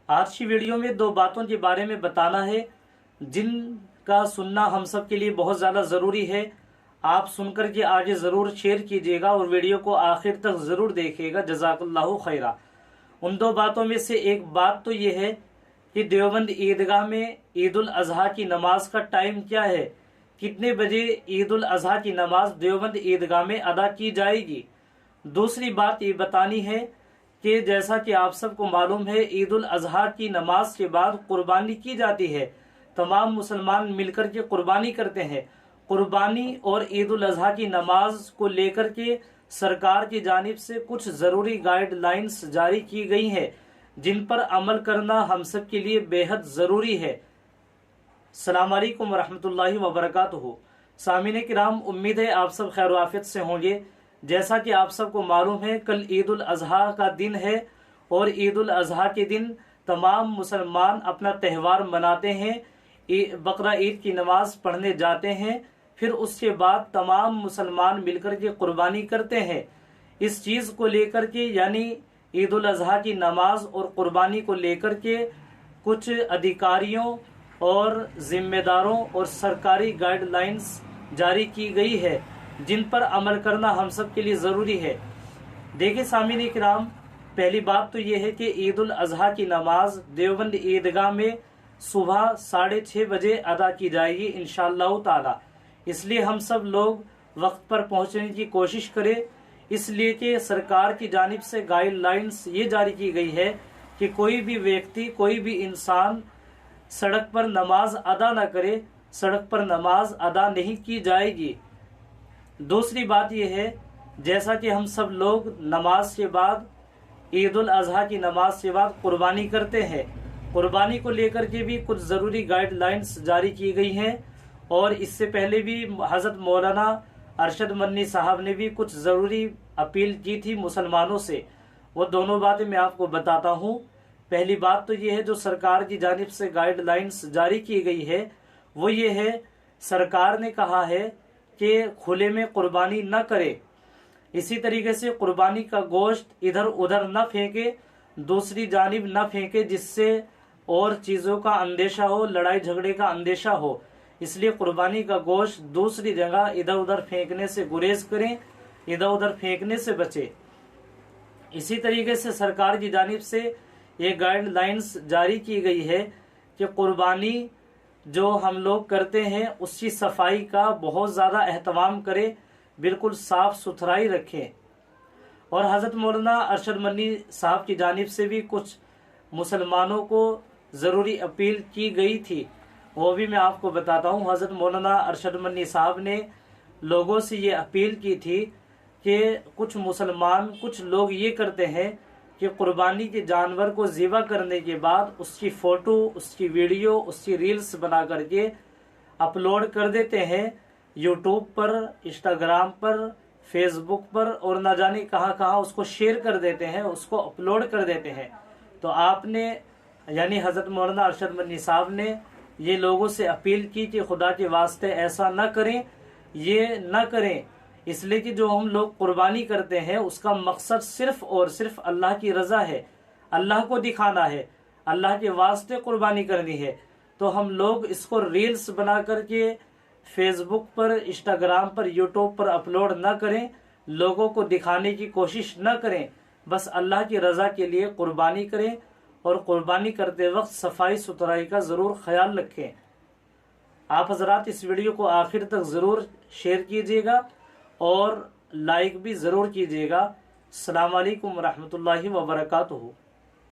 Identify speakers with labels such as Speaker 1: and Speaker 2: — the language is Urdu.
Speaker 1: آج کی ویڈیو میں دو باتوں کے بارے میں بتانا ہے جن کا سننا ہم سب کے لیے بہت زیادہ ضروری ہے۔ آپ سن کر کے آگے ضرور شیئر کیجیے گا اور ویڈیو کو آخر تک ضرور دیکھیے گا، جزاک اللہ خیرہ۔ ان دو باتوں میں سے ایک بات تو یہ ہے کہ دیوبند عیدگاہ میں عید الاضحیٰ کی نماز کا ٹائم کیا ہے، کتنے بجے عید الاضحیٰ کی نماز دیوبند عیدگاہ میں ادا کی جائے گی۔ دوسری بات یہ بتانی ہے کہ جیسا کہ آپ سب کو معلوم ہے، عید الاضحیٰ کی نماز کے بعد قربانی کی جاتی ہے، تمام مسلمان مل کر کے قربانی کرتے ہیں۔ قربانی اور عید الاضحیٰ کی نماز کو لے کر کے سرکار کی جانب سے کچھ ضروری گائیڈ لائنز جاری کی گئی ہیں جن پر عمل کرنا ہم سب کے لیے بے حد ضروری ہے۔ السلام علیکم ورحمۃ اللہ وبرکاتہ۔ سامعین کرام، امید ہے آپ سب خیر و عافیت سے ہوں گے۔ جیسا کہ آپ سب کو معلوم ہے، کل عید الاضحیٰ کا دن ہے اور عید الاضحیٰ کے دن تمام مسلمان اپنا تہوار مناتے ہیں، بقرہ عید کی نماز پڑھنے جاتے ہیں، پھر اس کے بعد تمام مسلمان مل کر کے قربانی کرتے ہیں۔ اس چیز کو لے کر کے یعنی عید الاضحیٰ کی نماز اور قربانی کو لے کر کے کچھ ادھیکاریوں اور ذمہ داروں اور سرکاری گائیڈ لائنز جاری کی گئی ہے جن پر عمل کرنا ہم سب کے لیے ضروری ہے۔ دیکھیں سامعین کرام، پہلی بات تو یہ ہے کہ عید الاضحیٰ کی نماز دیوبند عیدگاہ میں صبح 6:30 بجے ادا کی جائے گی انشاءاللہ تعالی۔ اس لیے ہم سب لوگ وقت پر پہنچنے کی کوشش کریں، اس لیے کہ سرکار کی جانب سے گائیڈ لائنز یہ جاری کی گئی ہے کہ کوئی بھی ویکتی، کوئی بھی انسان سڑک پر نماز ادا نہ کرے، سڑک پر نماز ادا نہیں کی جائے گی۔ دوسری بات یہ ہے، جیسا کہ ہم سب لوگ نماز کے بعد، عید الاضحیٰ کی نماز کے بعد قربانی کرتے ہیں، قربانی کو لے کر کے بھی کچھ ضروری گائیڈ لائنز جاری کی گئی ہیں، اور اس سے پہلے بھی حضرت مولانا ارشد منی صاحب نے بھی کچھ ضروری اپیل کی تھی مسلمانوں سے۔ وہ دونوں باتیں میں آپ کو بتاتا ہوں۔ پہلی بات تو یہ ہے، جو سرکار کی جانب سے گائیڈ لائنز جاری کی گئی ہے وہ یہ ہے، سرکار نے کہا ہے کہ کھلے میں قربانی نہ کرے، اسی طریقے سے قربانی کا گوشت ادھر ادھر نہ پھینکے، دوسری جانب نہ پھینکے جس سے اور چیزوں کا اندیشہ ہو، لڑائی جھگڑے کا اندیشہ ہو۔ اس لیے قربانی کا گوشت دوسری جگہ ادھر ادھر پھینکنے سے گریز کریں، ادھر ادھر پھینکنے سے بچے۔ اسی طریقے سے سرکار کی جانب سے یہ گائیڈ لائنز جاری کی گئی ہے کہ قربانی جو ہم لوگ کرتے ہیں اس کی صفائی کا بہت زیادہ اہتمام کریں، بالکل صاف ستھرائی رکھیں۔ اور حضرت مولانا ارشد منی صاحب کی جانب سے بھی کچھ مسلمانوں کو ضروری اپیل کی گئی تھی، وہ بھی میں آپ کو بتاتا ہوں۔ حضرت مولانا ارشد منی صاحب نے لوگوں سے یہ اپیل کی تھی کہ کچھ مسلمان، کچھ لوگ یہ کرتے ہیں کہ قربانی کے جانور کو ذبح کرنے کے بعد اس کی فوٹو، اس کی ویڈیو، اس کی ریلز بنا کر کے اپلوڈ کر دیتے ہیں یوٹیوب پر، انسٹاگرام پر، فیس بک پر، اور نہ جانے کہاں کہاں اس کو شیئر کر دیتے ہیں، اس کو اپلوڈ کر دیتے ہیں۔ تو آپ نے یعنی حضرت مولانا ارشد منی صاحب نے یہ لوگوں سے اپیل کی کہ خدا کے واسطے ایسا نہ کریں، یہ نہ کریں، اس لیے کہ جو ہم لوگ قربانی کرتے ہیں اس کا مقصد صرف اور صرف اللہ کی رضا ہے، اللہ کو دکھانا ہے، اللہ کے واسطے قربانی کرنی ہے۔ تو ہم لوگ اس کو ریلز بنا کر کے فیس بک پر، انسٹاگرام پر، یوٹیوب پر اپلوڈ نہ کریں، لوگوں کو دکھانے کی کوشش نہ کریں، بس اللہ کی رضا کے لیے قربانی کریں، اور قربانی کرتے وقت صفائی ستھرائی کا ضرور خیال رکھیں۔ آپ حضرات اس ویڈیو کو آخر تک ضرور شیئر کیجیے گا اور لائک بھی ضرور کیجیے گا۔ السلام علیکم ورحمۃ اللہ وبرکاتہ۔